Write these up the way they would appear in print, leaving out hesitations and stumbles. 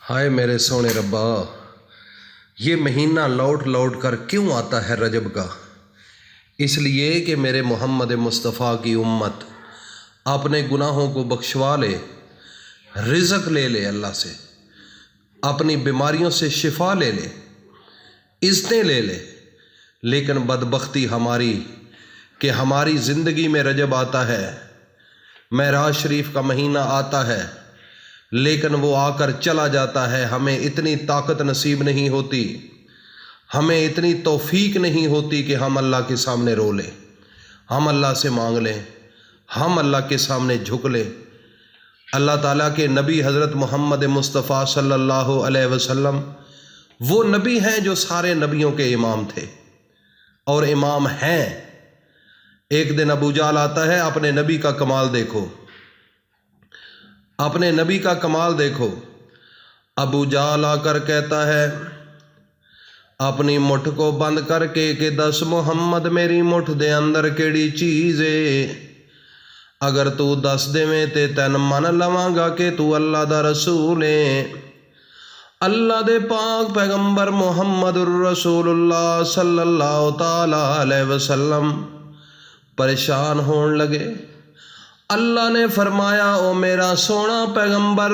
ہائے میرے سونے ربا، یہ مہینہ لوٹ لوٹ کر کیوں آتا ہے رجب کا؟ اس لیے کہ میرے محمد مصطفیٰ کی امت اپنے گناہوں کو بخشوا لے، رزق لے لے اللہ سے، اپنی بیماریوں سے شفا لے لے، عزتیں لے لے۔ لیکن بدبختی ہماری کہ ہماری زندگی میں رجب آتا ہے، معراج شریف کا مہینہ آتا ہے، لیکن وہ آ کر چلا جاتا ہے۔ ہمیں اتنی طاقت نصیب نہیں ہوتی، ہمیں اتنی توفیق نہیں ہوتی کہ ہم اللہ کے سامنے رو لیں، ہم اللہ سے مانگ لیں، ہم اللہ کے سامنے جھک لیں۔ اللہ تعالیٰ کے نبی حضرت محمد مصطفیٰ صلی اللہ علیہ وسلم وہ نبی ہیں جو سارے نبیوں کے امام تھے اور امام ہیں۔ ایک دن ابو جہل آتا ہے، اپنے نبی کا کمال دیکھو، اپنے نبی کا کمال دیکھو۔ ابو جہل آ کر کہتا ہے اپنی مٹھ کو بند کر کے کہ دس محمد میری مٹھ دے اندر کیڑی چیز ہے، اگر تو دس دیویں تے تین من لواں گا کہ تو اللہ دا رسول ہے۔ اللہ دے پاک پیغمبر محمد الرسول اللہ صلی اللہ تعالی علیہ وسلم پریشان ہون لگے۔ اللہ نے فرمایا او میرا سونا پیغمبر،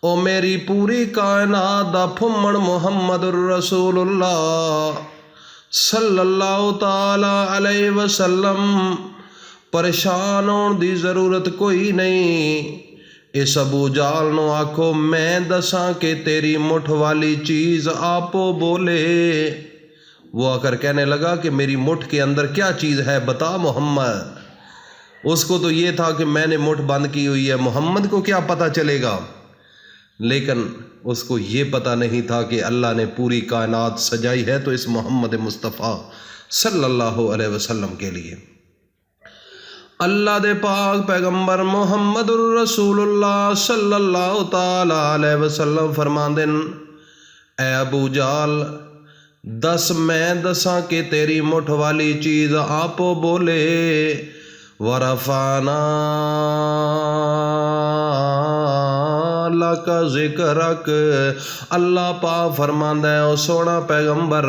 او میری پوری کائنات دا پھمن محمد الرسول اللہ صلی اللہ تعالی علیہ وسلم، پریشان ہون دی ضرورت کوئی نہیں۔ اس ابو جہل نو آکھو میں دساں کہ تیری مٹھ والی چیز آپو بولے۔ وہ آ کر کہنے لگا کہ میری مٹھ کے اندر کیا چیز ہے بتا محمد۔ اس کو تو یہ تھا کہ میں نے مٹھ بند کی ہوئی ہے، محمد کو کیا پتہ چلے گا؟ لیکن اس کو یہ پتہ نہیں تھا کہ اللہ نے پوری کائنات سجائی ہے تو اس محمد مصطفیٰ صلی اللہ علیہ وسلم کے لیے۔ اللہ دے پاک پیغمبر محمد الرسول اللہ صلی اللہ تعالی علیہ وسلم فرماندے اے ابو جہل دس میں دساں کہ تیری مٹھ والی چیز آپو بولے۔ ورفعنا لک ذکرک، اللہ پاک فرماندا ہے او سونا پیغمبر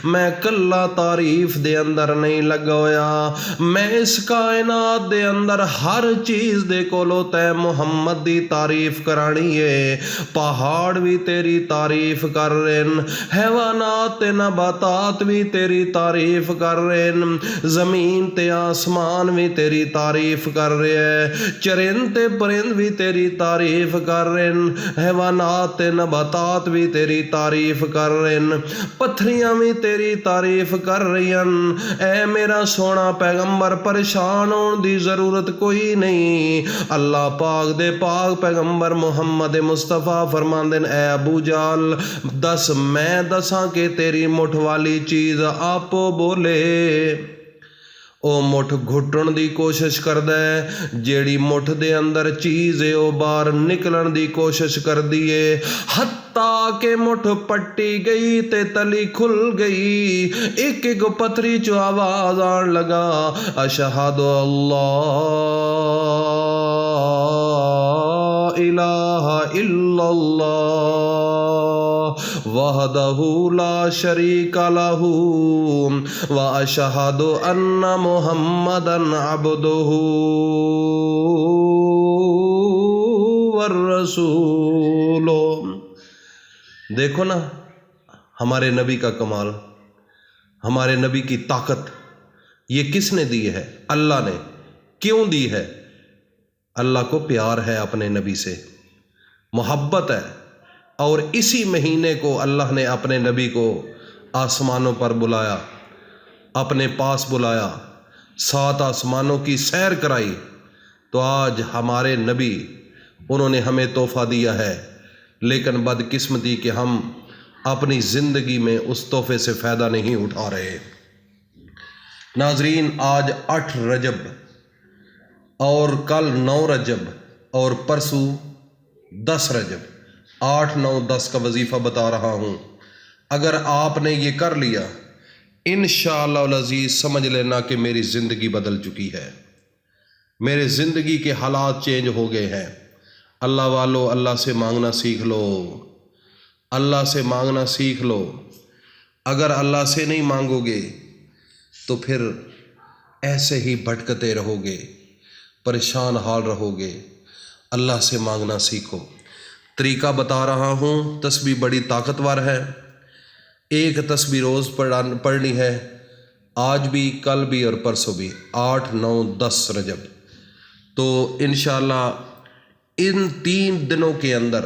میں کلا تعریف دے اندر نہیں لگا ہویا، میں اس کائنات دے اندر ہر چیز دے کولو تے محمد دی تعریف کرانی ہے۔ پہاڑ بھی تیری تعریف کر رہے ہیں، حیوانات تے نباتات بھی تیری تعریف کر رہے ہیں، زمین تے آسمان بھی تیری تعریف کر رہے ہیں، چرند تے پرند بھی تیری تعریف کر رہے ہیں، حیوانات تے نباتات بھی تیری تعریف کر رہے ہیں، پتھریاں بھی تیری تعریف کر رہی ہیں۔ اے میرا سونا پیغمبر پریشان ہون دی ضرورت کوئی نہیں۔ اللہ پاک دے پاک پیغمبر محمد مصطفیٰ فرماندے اے ابو جہل دس میں دساں کہ تیری مٹھ والی چیز آپو بولے۔ او مٹھ گھٹن دی کوشش کردا ہے، جیڑی مٹھ دے اندر چیز ہے او باہر نکلن دی کوشش کردی ہے، حتیٰ کہ مٹھ پٹی گئی تے تلی کھل گئی، ایک ایک پتھری چو آواز آن لگا اشہد اللہ الہ الا اللہ وحدہ لا شریک لہ واشہد ان محمدا عبدہ والرسول۔ دیکھو نا ہمارے نبی کا کمال، ہمارے نبی کی طاقت، یہ کس نے دی ہے؟ اللہ نے۔ کیوں دی ہے؟ اللہ کو پیار ہے اپنے نبی سے، محبت ہے، اور اسی مہینے کو اللہ نے اپنے نبی کو آسمانوں پر بلایا، اپنے پاس بلایا، سات آسمانوں کی سیر کرائی۔ تو آج ہمارے نبی انہوں نے ہمیں تحفہ دیا ہے، لیکن بدقسمتی کہ ہم اپنی زندگی میں اس تحفے سے فائدہ نہیں اٹھا رہے۔ ناظرین آج 8 رجب اور کل 9 رجب اور پرسوں 10 رجب، 8 9 10 کا وظیفہ بتا رہا ہوں۔ اگر آپ نے یہ کر لیا انشاءاللہ العزیز سمجھ لینا کہ میری زندگی بدل چکی ہے، میرے زندگی کے حالات چینج ہو گئے ہیں۔ اللہ والو اللہ سے مانگنا سیکھ لو، اللہ سے مانگنا سیکھ لو۔ اگر اللہ سے نہیں مانگو گے تو پھر ایسے ہی بھٹکتے رہو گے، پریشان حال رہو گے۔ اللہ سے مانگنا سیکھو۔ طریقہ بتا رہا ہوں، تسبیح بڑی طاقتور ہے۔ ایک تسبیح روز پڑھنی ہے، آج بھی، کل بھی اور پرسوں بھی، 8، 9، 10 رجب۔ تو انشاءاللہ ان 3 دنوں کے اندر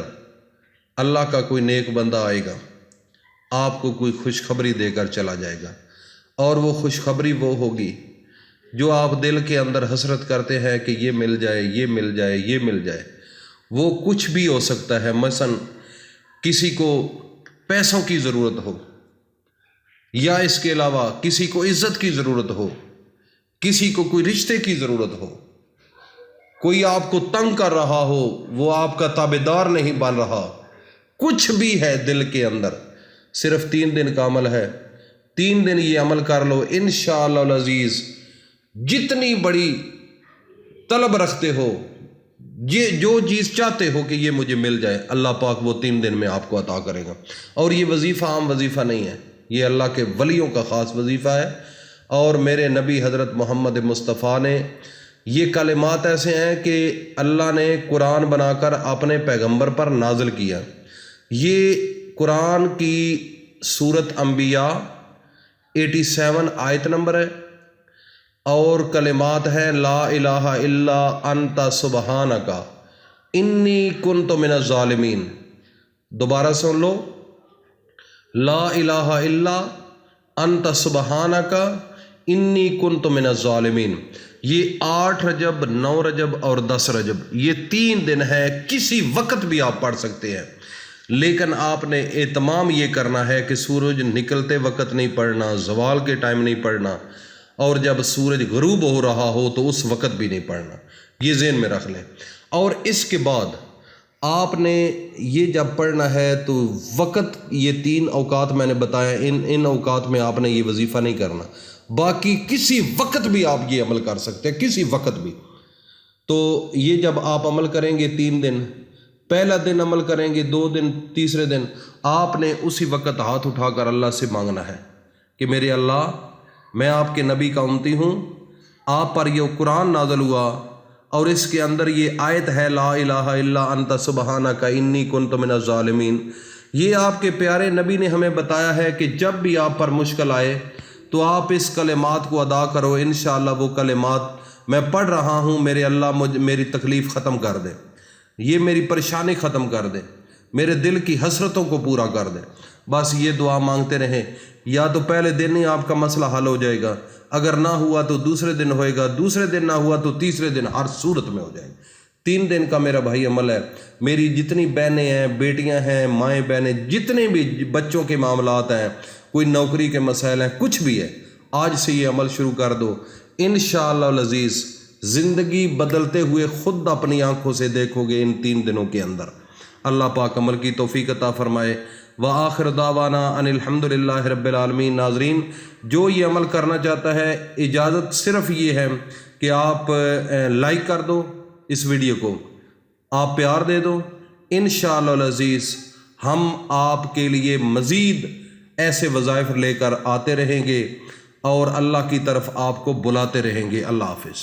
اللہ کا کوئی نیک بندہ آئے گا، آپ کو کوئی خوشخبری دے کر چلا جائے گا، اور وہ خوشخبری وہ ہوگی جو آپ دل کے اندر حسرت کرتے ہیں کہ یہ مل جائے، یہ مل جائے، یہ مل جائے۔ وہ کچھ بھی ہو سکتا ہے، مثلا کسی کو پیسوں کی ضرورت ہو، یا اس کے علاوہ کسی کو عزت کی ضرورت ہو، کسی کو کوئی رشتے کی ضرورت ہو، کوئی آپ کو تنگ کر رہا ہو، وہ آپ کا تابعدار نہیں بن رہا، کچھ بھی ہے دل کے اندر، صرف 3 دن کا عمل ہے۔ 3 دن یہ عمل کر لو، انشاءاللہ العزیز جتنی بڑی طلب رکھتے ہو، جو چیز چاہتے ہو کہ یہ مجھے مل جائے، اللہ پاک وہ 3 دن میں آپ کو عطا کرے گا۔ اور یہ وظیفہ عام وظیفہ نہیں ہے، یہ اللہ کے ولیوں کا خاص وظیفہ ہے۔ اور میرے نبی حضرت محمد مصطفیٰ نے یہ کلمات ایسے ہیں کہ اللہ نے قرآن بنا کر اپنے پیغمبر پر نازل کیا۔ یہ قرآن کی سورت انبیاء 87 آیت نمبر ہے، اور کلمات ہے لا الہ الا انت سبحانک انی کنت من الظالمین۔ دوبارہ سن لو، لا الہ الا انت سبحانک انی کنت من الظالمین۔ یہ 8 رجب، 9 رجب اور 10 رجب، یہ 3 دن ہے، کسی وقت بھی آپ پڑھ سکتے ہیں، لیکن آپ نے اہتمام یہ کرنا ہے کہ سورج نکلتے وقت نہیں پڑھنا، زوال کے ٹائم نہیں پڑھنا، اور جب سورج غروب ہو رہا ہو تو اس وقت بھی نہیں پڑھنا، یہ ذہن میں رکھ لیں۔ اور اس کے بعد آپ نے یہ جب پڑھنا ہے تو وقت، یہ 3 اوقات میں نے بتایا، ان اوقات میں آپ نے یہ وظیفہ نہیں کرنا، باقی کسی وقت بھی آپ یہ عمل کر سکتے ہیں، کسی وقت بھی۔ تو یہ جب آپ عمل کریں گے 3 دن، پہلا دن عمل کریں گے، 2 دن، تیسرے دن آپ نے اسی وقت ہاتھ اٹھا کر اللہ سے مانگنا ہے کہ میرے اللہ، میں آپ کے نبی کا امتی ہوں، آپ پر یہ قرآن نازل ہوا اور اس کے اندر یہ آیت ہے لا الہ الا انت سبحانک انی کنت من الظالمین۔ یہ آپ کے پیارے نبی نے ہمیں بتایا ہے کہ جب بھی آپ پر مشکل آئے تو آپ اس کلمات کو ادا کرو، انشاءاللہ وہ کلمات میں پڑھ رہا ہوں، میرے اللہ میری تکلیف ختم کر دے، یہ میری پریشانی ختم کر دے، میرے دل کی حسرتوں کو پورا کر دے۔ بس یہ دعا مانگتے رہیں، یا تو پہلے دن ہی آپ کا مسئلہ حل ہو جائے گا، اگر نہ ہوا تو دوسرے دن ہوئے گا، دوسرے دن نہ ہوا تو تیسرے دن، ہر صورت میں ہو جائے گا۔ 3 دن کا میرا بھائی عمل ہے۔ میری جتنی بہنیں ہیں، بیٹیاں ہیں، مائیں بہنیں، جتنے بھی بچوں کے معاملات ہیں، کوئی نوکری کے مسائل ہیں، کچھ بھی ہے، آج سے یہ عمل شروع کر دو، انشاءاللہ العزیز زندگی بدلتے ہوئے خود اپنی آنکھوں سے دیکھو گے ان 3 دنوں کے اندر۔ اللہ پاک عمل کی توفیق عطا فرمائے۔ وآخر دعوانا ان الحمدللہ رب العالمین۔ ناظرین، جو یہ عمل کرنا چاہتا ہے، اجازت صرف یہ ہے کہ آپ لائک کر دو اس ویڈیو کو، آپ پیار دے دو، انشاءاللہ العزیز ہم آپ کے لیے مزید ایسے وظائف لے کر آتے رہیں گے اور اللہ کی طرف آپ کو بلاتے رہیں گے۔ اللہ حافظ۔